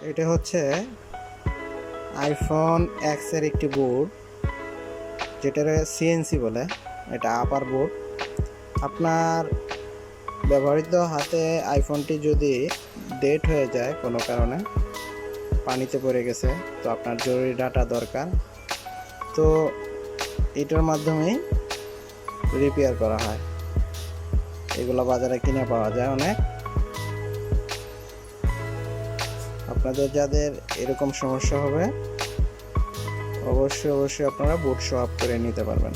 এটা হচ্ছে iPhone x এর একটি বোর্ড, যেটার সিএনসি বলে। এটা আপার বোর্ড। আপনার ব্যবহৃত হাতে আইফোনটি যদি ডেট হয়ে যায় কোনো কারণে, পানিতে পড়ে গেছে, তো আপনার জরুরি ডাটা দরকার, তো এটার মাধ্যমেই রিপেয়ার করা হয়। এগুলো বাজারে কিনে পাওয়া যায় অনেক। আপনাদের যাদের এরকম সমস্যা হবে, অবশ্যই আপনারা বুট সোয়াপ করে নিতে পারবেন।